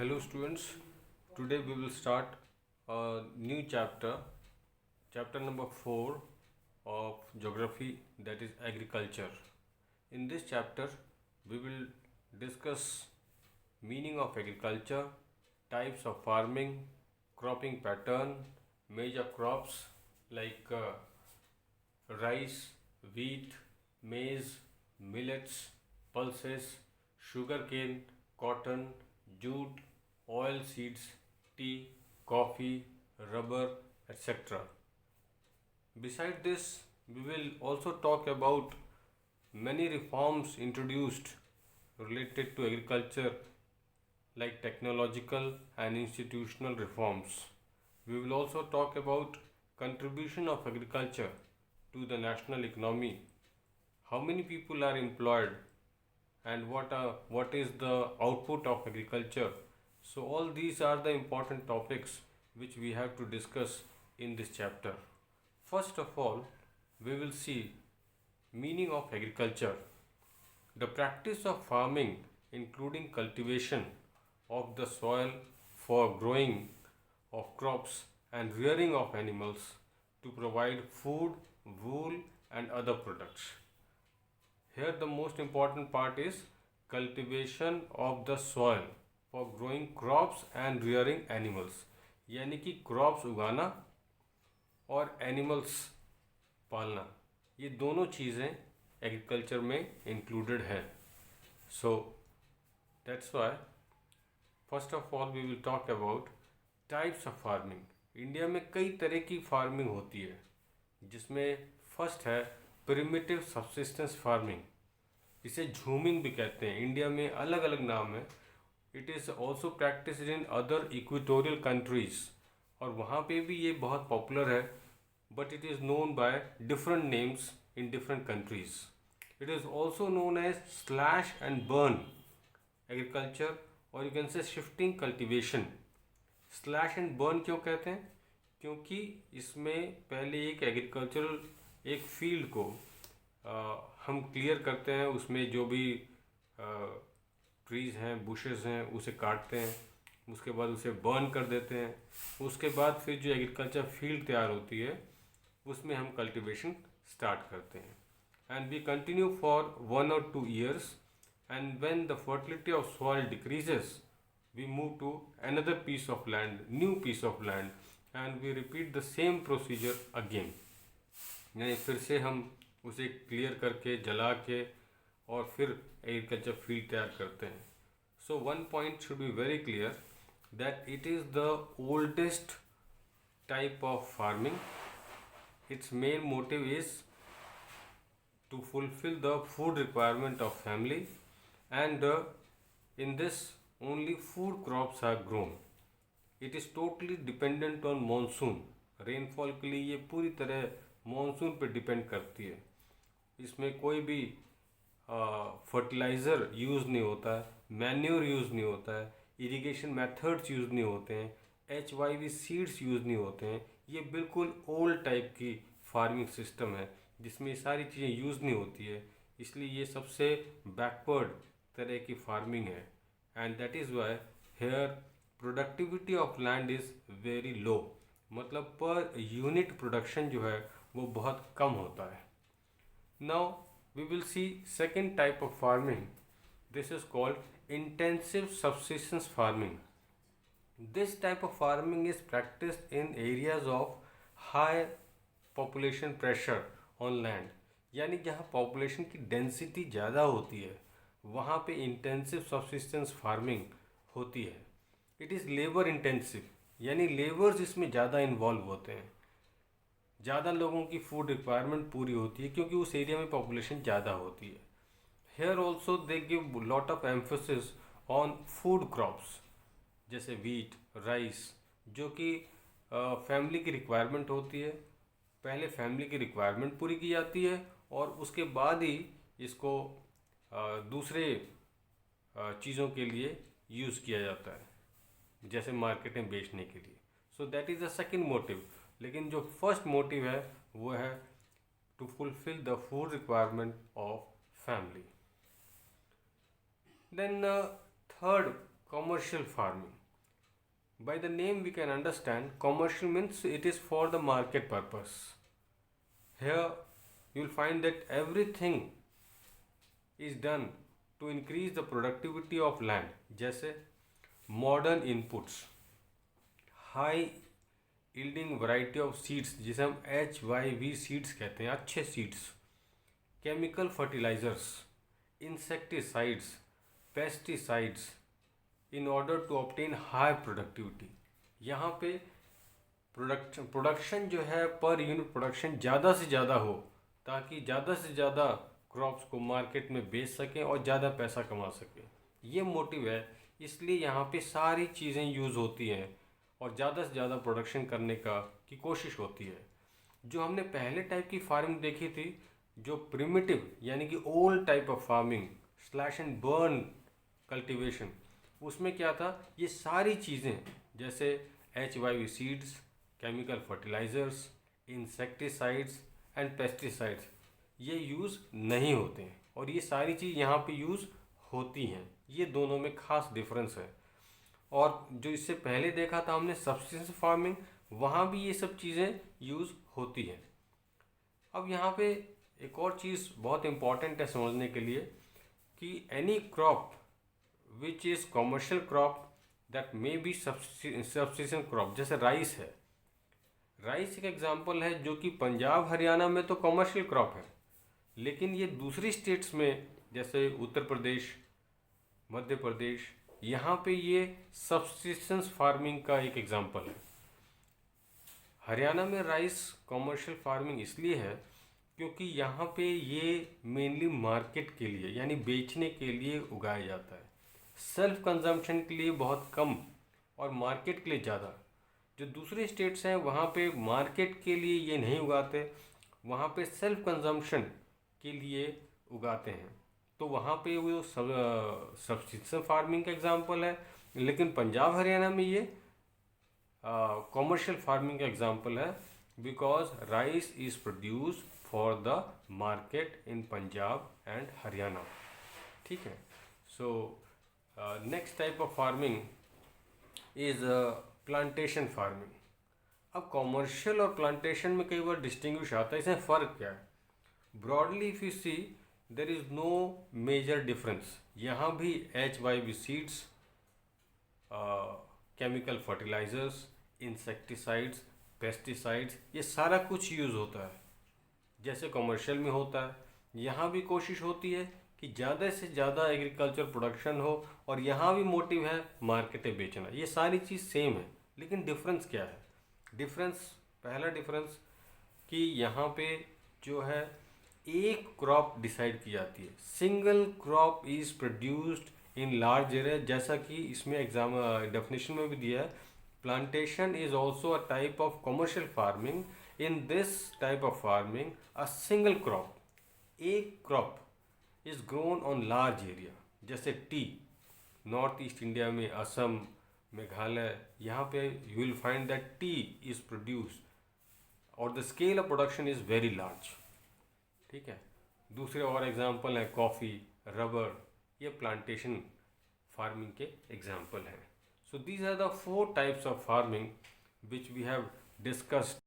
Hello students, today we will start a new chapter, chapter number 4 of geography, that is agriculture. In this chapter we will discuss meaning of agriculture, types of farming, cropping pattern, major crops like rice, wheat, maize, millets, pulses, sugarcane, cotton, jute, oil seeds, tea, coffee, rubber, etc. Besides this, we will also talk about many reforms introduced related to agriculture like technological and institutional reforms. We will also talk about contribution of agriculture to the national economy, how many people are employed, and what is the output of agriculture. So all these are the important topics which we have to discuss in this chapter. First of all, we will see meaning of agriculture. The practice of farming, including cultivation of the soil for growing of crops and rearing of animals to provide food, wool, and other products. Here the most important part is cultivation of the soil for growing crops and rearing animals, यानी कि crops उगाना और animals पालना, ये दोनों चीज़ें agriculture में included है. So that's why first of all we will talk about types of farming. India में कई तरह की फार्मिंग होती है, जिसमें फर्स्ट है प्रिमिटिव सब्सिस्टेंस फार्मिंग. इसे झूमिंग भी कहते हैं, इंडिया में अलग अलग नाम है. It is also practised in other equatorial countries, और वहाँ पे भी ये बहुत पॉपुलर है, but it is known by different names in different countries. It is also known as slash and burn agriculture, और you can say shifting cultivation. Slash and burn क्यों कहते हैं? क्योंकि इसमें पहले एक एग्रीकल्चरल एक फील्ड को हम क्लियर करते हैं, उसमें जो भी ट्रीज़ हैं, बुशेस हैं, उसे काटते हैं, उसके बाद उसे बर्न कर देते हैं. उसके बाद फिर जो एग्रीकल्चर फील्ड तैयार होती है उसमें हम कल्टीवेशन स्टार्ट करते हैं. And we continue for 1 or 2 years, and when the fertility of soil decreases, we move to another piece of land, new piece of land, and we repeat the same procedure again. यानी फिर से हम उसे clear करके जला के और फिर एग्रीकल्चर फील्ड तैयार करते हैं. So one point should be very clear that it is the oldest type of farming. It's main motive is to fulfill the food requirement of family, and in this only food crops are grown. It is totally dependent on monsoon. Rainfall के लिए ये पूरी तरह monsoon पे depend करती है. इसमें कोई भी फर्टिलाइज़र यूज़ नहीं होता है, मैन्योर यूज़ नहीं होता है, इरिगेशन मेथड्स यूज़ नहीं होते हैं, HYV सीड्स यूज़ नहीं होते हैं. ये बिल्कुल ओल्ड टाइप की फार्मिंग सिस्टम है जिसमें ये सारी चीज़ें यूज़ नहीं होती है, इसलिए ये सबसे बैकवर्ड तरह की फार्मिंग है. And that is why here productivity of land is very low. मतलब पर यूनिट प्रोडक्शन जो है वो बहुत कम होता है. Now we will see second type of farming. This is called intensive subsistence farming. This type of farming is practised in areas of high population pressure on land. यानी जहाँ population की डेंसिटी ज़्यादा होती है वहाँ पे इंटेंसिव सब्सिस्टेंस फार्मिंग होती है. इट इज़ लेबर इंटेंसिव, यानी लेबर्स इसमें ज़्यादा इन्वॉल्व होते हैं, ज़्यादा लोगों की फूड रिक्वायरमेंट पूरी होती है क्योंकि उस एरिया में पॉपुलेशन ज़्यादा होती है. Here also they give lot of emphasis on food crops जैसे वीट, राइस, जो कि फैमिली की रिक्वायरमेंट होती है. पहले फैमिली की रिक्वायरमेंट पूरी की जाती है और उसके बाद ही इसको दूसरे चीज़ों के लिए यूज़ किया जाता है, जैसे मार्केट में बेचने के लिए. So that is the second motive. लेकिन जो फर्स्ट मोटिव है वो है to fulfil the food requirement of family. Then third commercial farming. By the name we can understand commercial means it is for the market purpose. Here you will find that everything is done to increase the productivity of land, जैसे modern inputs, high yielding variety of seeds जिसे हम HYV seeds कहते हैं, अच्छे seeds, chemical fertilizers, insecticides, pesticides in order to obtain high productivity. यहाँ पे production जो है पर यूनिट प्रोडक्शन ज़्यादा से ज़्यादा हो ताकि ज़्यादा से ज़्यादा क्रॉप्स को मार्केट में बेच सकें और ज़्यादा पैसा कमा सकें. ये मोटिव है, इसलिए यहाँ पे सारी चीज़ें यूज़ होती हैं और ज़्यादा से ज़्यादा प्रोडक्शन करने की कोशिश होती है. जो हमने पहले टाइप की फार्मिंग देखी थी, जो प्रिमिटिव यानी कि old type of farming slash and burn cultivation, उसमें क्या था, ये सारी चीज़ें जैसे HYV seeds, chemical fertilisers, insecticides and pesticides ये यूज़ नहीं होते हैं और ये सारी चीज़ यहाँ पे यूज़ होती हैं. ये दोनों में ख़ास डिफरेंस है. और जो इससे पहले देखा था हमने सब्सिस्टेंस फार्मिंग, वहाँ भी ये सब चीज़ें यूज़ होती हैं. अब यहाँ पे एक और चीज़ बहुत इम्पॉर्टेंट है समझने के लिए कि any crop which is commercial crop that may be subsistence crop, जैसे राइस है. राइस एक एग्जांपल है जो कि पंजाब हरियाणा में तो कॉमर्शियल क्रॉप है, लेकिन ये दूसरी स्टेट्स में जैसे उत्तर प्रदेश, मध्य प्रदेश, यहाँ पे ये सब्सिस्टेंस फार्मिंग का एक एग्जांपल है. हरियाणा में राइस कॉमर्शियल फार्मिंग इसलिए है क्योंकि यहाँ पे ये मेनली मार्केट के लिए यानी बेचने के लिए उगाया जाता है. सेल्फ कंजम्पशन के लिए बहुत कम और मार्केट के लिए ज़्यादा. जो दूसरे स्टेट्स हैं वहाँ पे मार्केट के लिए ये नहीं उगाते, वहाँ पे सेल्फ कंजम्पशन के लिए उगाते हैं. तो वहाँ पे वो सब्सिस्टेंस फार्मिंग का एग्जांपल है, लेकिन पंजाब हरियाणा में ये कॉमर्शियल फार्मिंग का एग्जांपल है because rice is produce for the market in Punjab and Haryana. ठीक है. So next type of farming is plantation farming. अब कॉमर्शियल और प्लांटेशन में कई बार डिस्टिंग्विश आता है, इसमें फ़र्क क्या है. Broadly if you see there is no major difference. यहाँ भी HYV seeds, chemical fertilisers, insecticides, pesticides, ये सारा कुछ यूज़ होता है जैसे कमर्शियल में होता है. यहाँ भी कोशिश होती है कि ज़्यादा से ज़्यादा एग्रीकल्चर प्रोडक्शन हो और यहाँ भी मोटिव है मार्केट में बेचना. ये सारी चीज़ सेम है, लेकिन डिफरेंस क्या है. पहला डिफरेंस कि यहाँ पे जो है एक क्रॉप डिसाइड की जाती है. Single crop is produced in large area, जैसा कि इसमें एग्जाम डेफिनेशन में भी दिया है. Plantation is also a type of commercial farming. In this type of farming a single crop, एक crop is grown on large area. जैसे tea, North East India में असम, मेघालय, यहाँ पे you will find that tea is produced और the scale of production is very large. ठीक है. दूसरे और एग्जांपल हैं कॉफ़ी, रबर, ये प्लांटेशन फार्मिंग के एग्जांपल हैं. So these are the 4 types of farming which we have discussed